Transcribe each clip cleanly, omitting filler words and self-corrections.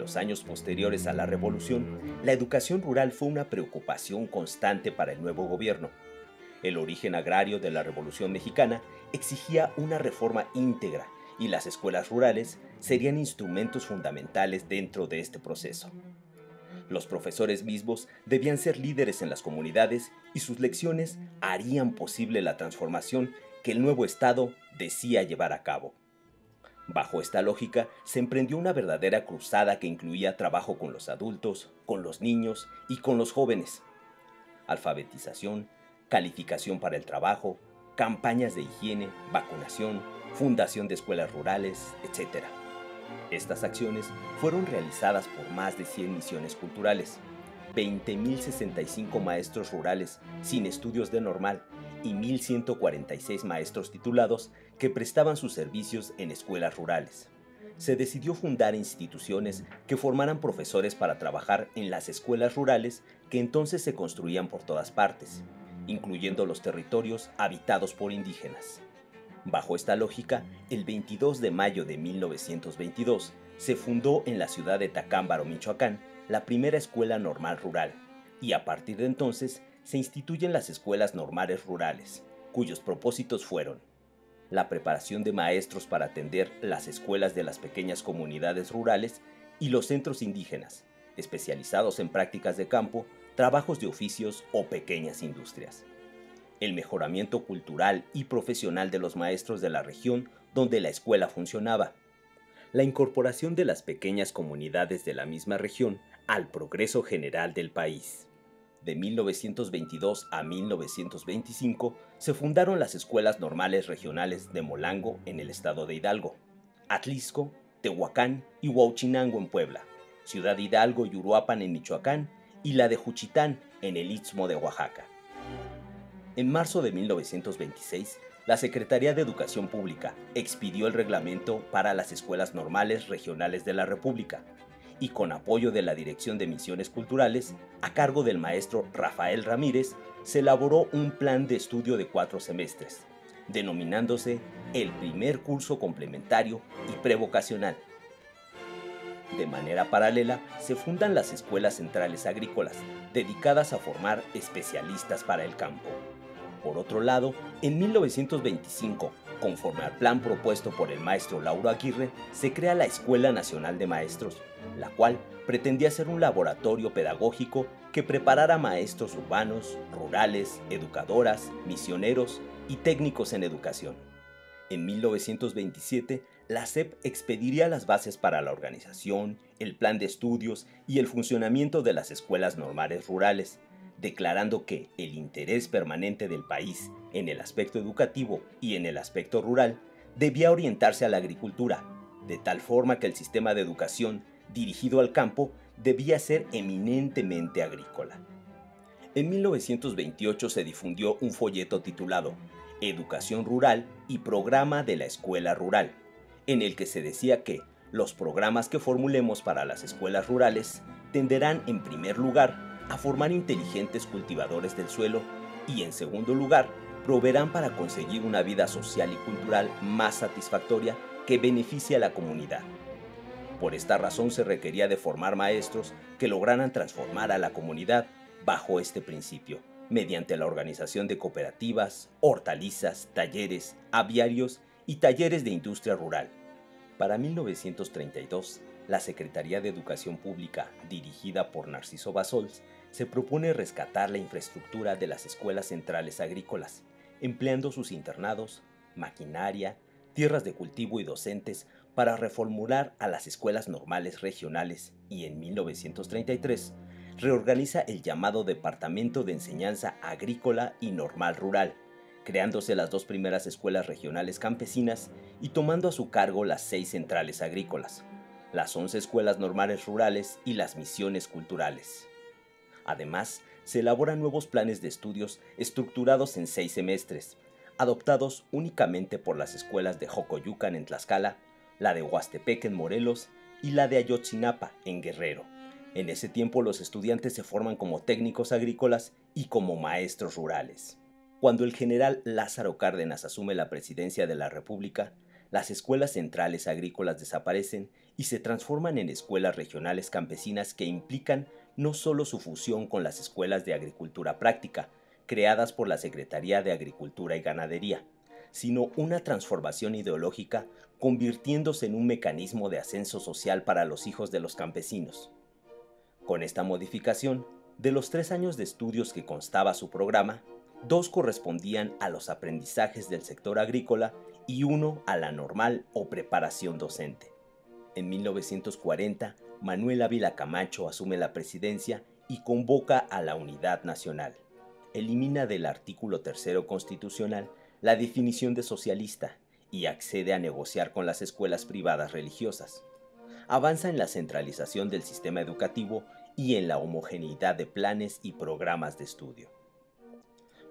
los años posteriores a la revolución, la educación rural fue una preocupación constante para el nuevo gobierno. El origen agrario de la Revolución Mexicana exigía una reforma íntegra y las escuelas rurales serían instrumentos fundamentales dentro de este proceso. Los profesores mismos debían ser líderes en las comunidades y sus lecciones harían posible la transformación que el nuevo Estado decía llevar a cabo. Bajo esta lógica, se emprendió una verdadera cruzada que incluía trabajo con los adultos, con los niños y con los jóvenes. Alfabetización, calificación para el trabajo, campañas de higiene, vacunación, fundación de escuelas rurales, etc. Estas acciones fueron realizadas por más de 100 misiones culturales, 20.065 maestros rurales sin estudios de normal y 1.146 maestros titulados que prestaban sus servicios en escuelas rurales. Se decidió fundar instituciones que formaran profesores para trabajar en las escuelas rurales que entonces se construían por todas partes, incluyendo los territorios habitados por indígenas. Bajo esta lógica, el 22 de mayo de 1922 se fundó en la ciudad de Tacámbaro, Michoacán, la primera escuela normal rural, y a partir de entonces se instituyen las escuelas normales rurales, cuyos propósitos fueron la preparación de maestros para atender las escuelas de las pequeñas comunidades rurales y los centros indígenas, especializados en prácticas de campo, trabajos de oficios o pequeñas industrias. El mejoramiento cultural y profesional de los maestros de la región donde la escuela funcionaba. La incorporación de las pequeñas comunidades de la misma región al progreso general del país. De 1922 a 1925 se fundaron las escuelas normales regionales de Molango en el estado de Hidalgo, Atlisco, Tehuacán y Huauchinango en Puebla, Ciudad Hidalgo y Uruapan en Michoacán y la de Juchitán en el Istmo de Oaxaca. En marzo de 1926, la Secretaría de Educación Pública expidió el reglamento para las escuelas normales regionales de la República y con apoyo de la Dirección de Misiones Culturales, a cargo del maestro Rafael Ramírez, se elaboró un plan de estudio de 4 semestres, denominándose el primer curso complementario y prevocacional. De manera paralela, se fundan las escuelas centrales agrícolas, dedicadas a formar especialistas para el campo. Por otro lado, en 1925, conforme al plan propuesto por el maestro Lauro Aguirre, se crea la Escuela Nacional de Maestros, la cual pretendía ser un laboratorio pedagógico que preparara maestros urbanos, rurales, educadoras, misioneros y técnicos en educación. En 1927, la SEP expediría las bases para la organización, el plan de estudios y el funcionamiento de las escuelas normales rurales, declarando que el interés permanente del país en el aspecto educativo y en el aspecto rural debía orientarse a la agricultura, de tal forma que el sistema de educación dirigido al campo debía ser eminentemente agrícola. En 1928 se difundió un folleto titulado Educación Rural y Programa de la Escuela Rural, en el que se decía que los programas que formulemos para las escuelas rurales tenderán, en primer lugar, a formar inteligentes cultivadores del suelo y, en segundo lugar, proveerán para conseguir una vida social y cultural más satisfactoria que beneficie a la comunidad. Por esta razón se requería de formar maestros que lograran transformar a la comunidad bajo este principio, mediante la organización de cooperativas, hortalizas, talleres, aviarios y talleres de industria rural. Para 1932, la Secretaría de Educación Pública, dirigida por Narciso Bassols, se propone rescatar la infraestructura de las escuelas centrales agrícolas, empleando sus internados, maquinaria, tierras de cultivo y docentes para reformular a las escuelas normales regionales y en 1933 reorganiza el llamado Departamento de Enseñanza Agrícola y Normal Rural, creándose las 2 primeras escuelas regionales campesinas y tomando a su cargo las 6 centrales agrícolas, las 11 escuelas normales rurales y las misiones culturales. Además, se elaboran nuevos planes de estudios estructurados en 6 semestres, adoptados únicamente por las escuelas de Jocoyucan en Tlaxcala, la de Huastepec en Morelos y la de Ayotzinapa en Guerrero. En ese tiempo los estudiantes se forman como técnicos agrícolas y como maestros rurales. Cuando el general Lázaro Cárdenas asume la presidencia de la República, las escuelas centrales agrícolas desaparecen y se transforman en escuelas regionales campesinas que implican no solo su fusión con las escuelas de agricultura práctica, creadas por la Secretaría de Agricultura y Ganadería, sino una transformación ideológica convirtiéndose en un mecanismo de ascenso social para los hijos de los campesinos. Con esta modificación, de los 3 años de estudios que constaba su programa, 2 correspondían a los aprendizajes del sector agrícola y 1 a la normal o preparación docente. En 1940, Manuel Ávila Camacho asume la presidencia y convoca a la Unidad Nacional. Elimina del artículo 3 constitucional la definición de socialista y accede a negociar con las escuelas privadas religiosas. Avanza en la centralización del sistema educativo y en la homogeneidad de planes y programas de estudio.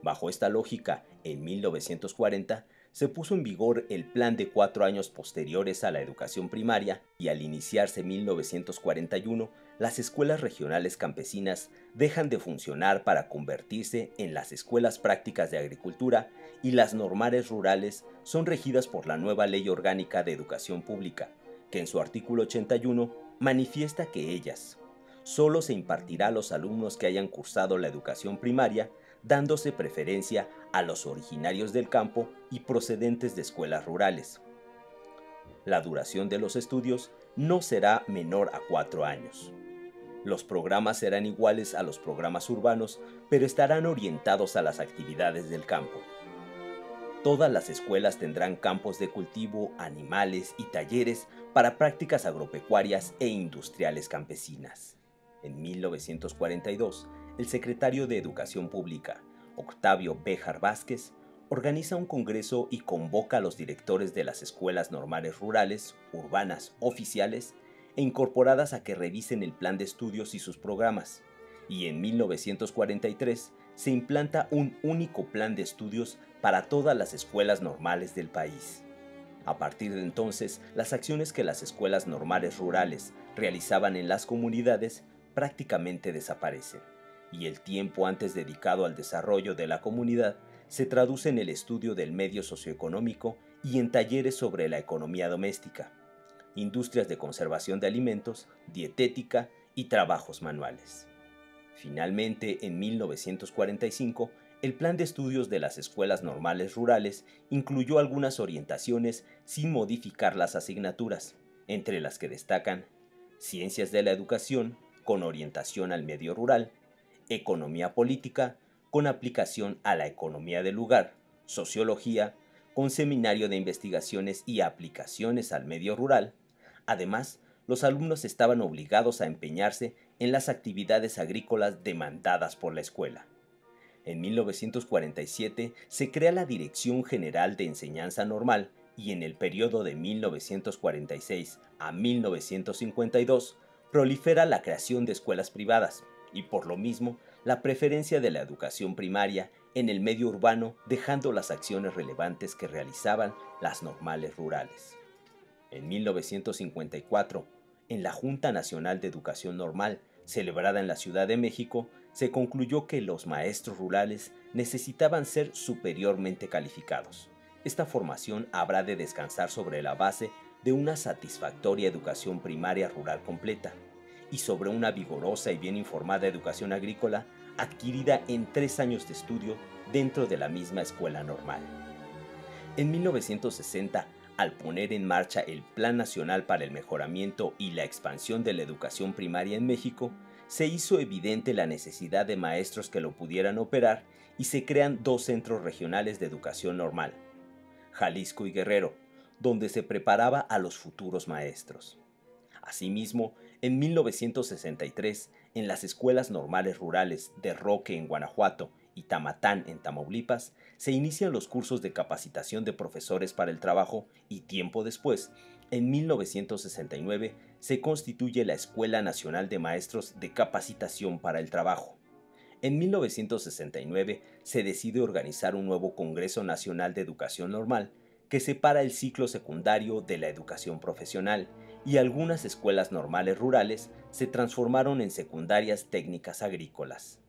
Bajo esta lógica, en 1940, se puso en vigor el plan de 4 años posteriores a la educación primaria y al iniciarse 1941, las escuelas regionales campesinas dejan de funcionar para convertirse en las escuelas prácticas de agricultura y las normales rurales son regidas por la nueva Ley Orgánica de Educación Pública, que en su artículo 81 manifiesta que ellas solo se impartirá a los alumnos que hayan cursado la educación primaria, dándose preferencia a los originarios del campo y procedentes de escuelas rurales. La duración de los estudios no será menor a 4 años. Los programas serán iguales a los programas urbanos, pero estarán orientados a las actividades del campo. Todas las escuelas tendrán campos de cultivo, animales y talleres para prácticas agropecuarias e industriales campesinas. En 1942, el secretario de Educación Pública, Octavio Béjar Vázquez, organiza un congreso y convoca a los directores de las escuelas normales rurales, urbanas, oficiales e incorporadas a que revisen el plan de estudios y sus programas. Y en 1943 se implanta un único plan de estudios para todas las escuelas normales del país. A partir de entonces, las acciones que las escuelas normales rurales realizaban en las comunidades prácticamente desaparecen, y el tiempo antes dedicado al desarrollo de la comunidad se traduce en el estudio del medio socioeconómico y en talleres sobre la economía doméstica, industrias de conservación de alimentos, dietética y trabajos manuales. Finalmente, en 1945, el plan de estudios de las escuelas normales rurales incluyó algunas orientaciones sin modificar las asignaturas, entre las que destacan Ciencias de la Educación, con orientación al medio rural, Economía Política, con aplicación a la economía del lugar, Sociología, con seminario de investigaciones y aplicaciones al medio rural. Además, los alumnos estaban obligados a empeñarse en las actividades agrícolas demandadas por la escuela. En 1947 se crea la Dirección General de Enseñanza Normal y en el periodo de 1946 a 1952 prolifera la creación de escuelas privadas y por lo mismo la preferencia de la educación primaria en el medio urbano, dejando las acciones relevantes que realizaban las normales rurales. En 1954, en la Junta Nacional de Educación Normal, celebrada en la Ciudad de México, se concluyó que los maestros rurales necesitaban ser superiormente calificados. Esta formación habrá de descansar sobre la base de una satisfactoria educación primaria rural completa y sobre una vigorosa y bien informada educación agrícola adquirida en 3 años de estudio dentro de la misma escuela normal. En 1960, al poner en marcha el Plan Nacional para el Mejoramiento y la Expansión de la Educación Primaria en México, se hizo evidente la necesidad de maestros que lo pudieran operar y se crean 2 centros regionales de educación normal, Jalisco y Guerrero, donde se preparaba a los futuros maestros. Asimismo, en 1963, en las escuelas normales rurales de Roque en Guanajuato y Tamatán en Tamaulipas, se inician los cursos de capacitación de profesores para el trabajo y tiempo después, en 1969, se constituye la Escuela Nacional de Maestros de Capacitación para el Trabajo. En 1969 se decide organizar un nuevo Congreso Nacional de Educación Normal que separa el ciclo secundario de la educación profesional y algunas escuelas normales rurales se transformaron en secundarias técnicas agrícolas.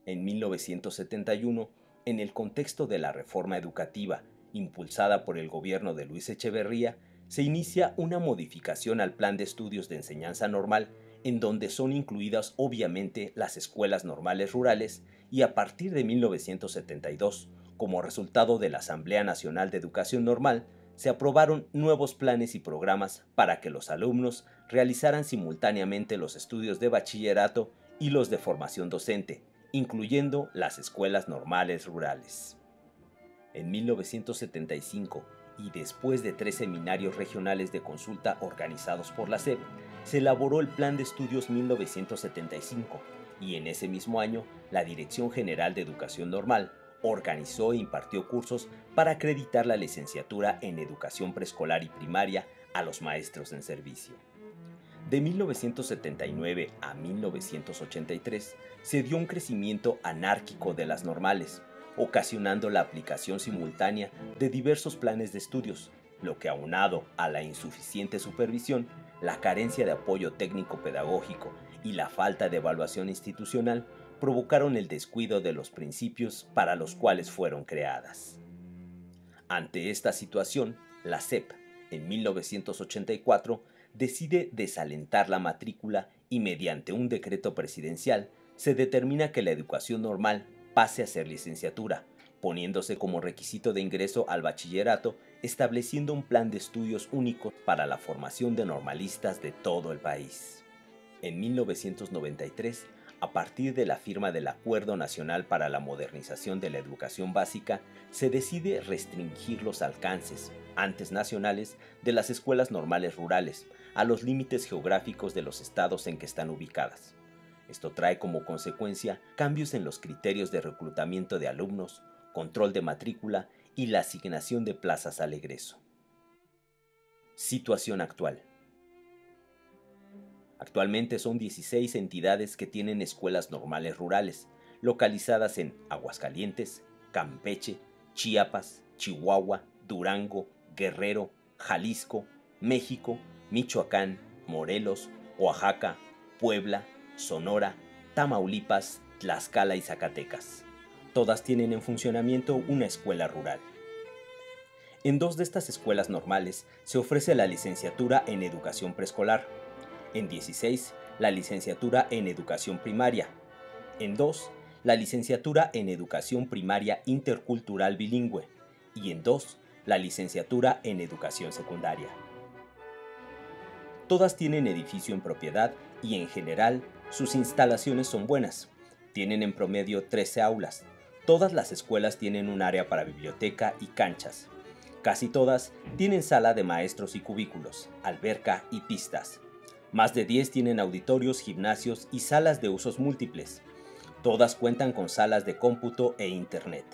En 1971, en el contexto de la reforma educativa impulsada por el gobierno de Luis Echeverría, se inicia una modificación al plan de estudios de enseñanza normal en donde son incluidas obviamente las escuelas normales rurales y a partir de 1972, como resultado de la Asamblea Nacional de Educación Normal, se aprobaron nuevos planes y programas para que los alumnos realizaran simultáneamente los estudios de bachillerato y los de formación docente, incluyendo las escuelas normales rurales. En 1975, y después de 3 seminarios regionales de consulta organizados por la SEP, se elaboró el Plan de Estudios 1975 y en ese mismo año la Dirección General de Educación Normal organizó e impartió cursos para acreditar la licenciatura en educación preescolar y primaria a los maestros en servicio. De 1979 a 1983 se dio un crecimiento anárquico de las normales, ocasionando la aplicación simultánea de diversos planes de estudios, lo que aunado a la insuficiente supervisión, la carencia de apoyo técnico-pedagógico y la falta de evaluación institucional provocaron el descuido de los principios para los cuales fueron creadas. Ante esta situación, la SEP, en 1984, decide desalentar la matrícula y mediante un decreto presidencial se determina que la educación normal pase a ser licenciatura, poniéndose como requisito de ingreso al bachillerato, estableciendo un plan de estudios único para la formación de normalistas de todo el país. En 1993, a partir de la firma del Acuerdo Nacional para la Modernización de la Educación Básica, se decide restringir los alcances, antes nacionales, de las escuelas normales rurales, a los límites geográficos de los estados en que están ubicadas. Esto trae como consecuencia cambios en los criterios de reclutamiento de alumnos, control de matrícula y la asignación de plazas al egreso. Situación actual. Actualmente son 16 entidades que tienen escuelas normales rurales, localizadas en Aguascalientes, Campeche, Chiapas, Chihuahua, Durango, Guerrero, Jalisco, México, Michoacán, Morelos, Oaxaca, Puebla, Sonora, Tamaulipas, Tlaxcala y Zacatecas. Todas tienen en funcionamiento una escuela rural. En 2 de estas escuelas normales se ofrece la licenciatura en educación preescolar. En 16, la licenciatura en educación primaria. En 2, la licenciatura en educación primaria intercultural bilingüe. Y en 2, la licenciatura en educación secundaria. Todas tienen edificio en propiedad y en general sus instalaciones son buenas. Tienen en promedio 13 aulas. Todas las escuelas tienen un área para biblioteca y canchas. Casi todas tienen sala de maestros y cubículos, alberca y pistas. Más de 10 tienen auditorios, gimnasios y salas de usos múltiples. Todas cuentan con salas de cómputo e internet.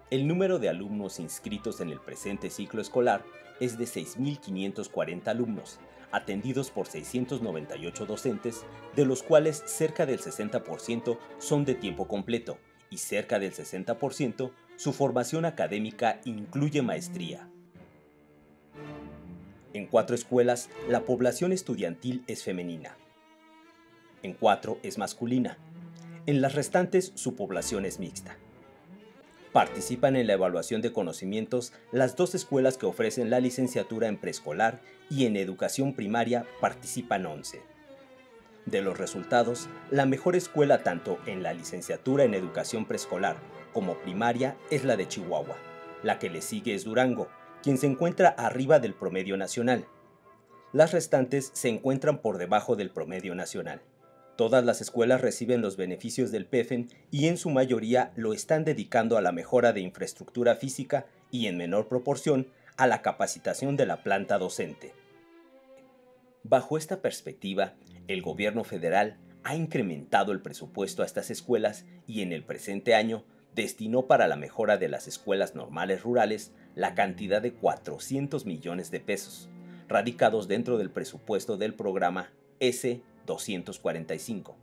El número de alumnos inscritos en el presente ciclo escolar es de 6.540 alumnos, atendidos por 698 docentes, de los cuales cerca del 60% son de tiempo completo y cerca del 60% su formación académica incluye maestría. En 4 escuelas, la población estudiantil es femenina. En 4 es masculina. En las restantes, su población es mixta. Participan en la evaluación de conocimientos las 2 escuelas que ofrecen la licenciatura en preescolar y en educación primaria participan 11. De los resultados, la mejor escuela tanto en la licenciatura en educación preescolar como primaria es la de Chihuahua. La que le sigue es Durango, quien se encuentra arriba del promedio nacional. Las restantes se encuentran por debajo del promedio nacional. Todas las escuelas reciben los beneficios del PEFEN y en su mayoría lo están dedicando a la mejora de infraestructura física y en menor proporción a la capacitación de la planta docente. Bajo esta perspectiva, el gobierno federal ha incrementado el presupuesto a estas escuelas y en el presente año destinó para la mejora de las escuelas normales rurales la cantidad de 400 millones de pesos, radicados dentro del presupuesto del programa S-245,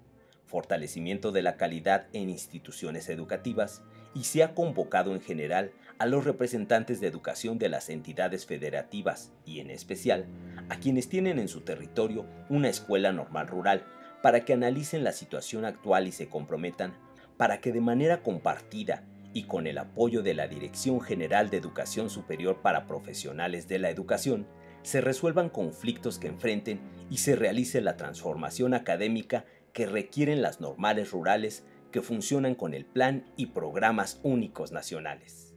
fortalecimiento de la calidad en instituciones educativas, y se ha convocado en general a los representantes de educación de las entidades federativas y en especial a quienes tienen en su territorio una escuela normal rural para que analicen la situación actual y se comprometan para que de manera compartida y con el apoyo de la Dirección General de Educación Superior para Profesionales de la Educación, se resuelvan conflictos que enfrenten y se realice la transformación académica que requieren las normales rurales que funcionan con el plan y programas únicos nacionales.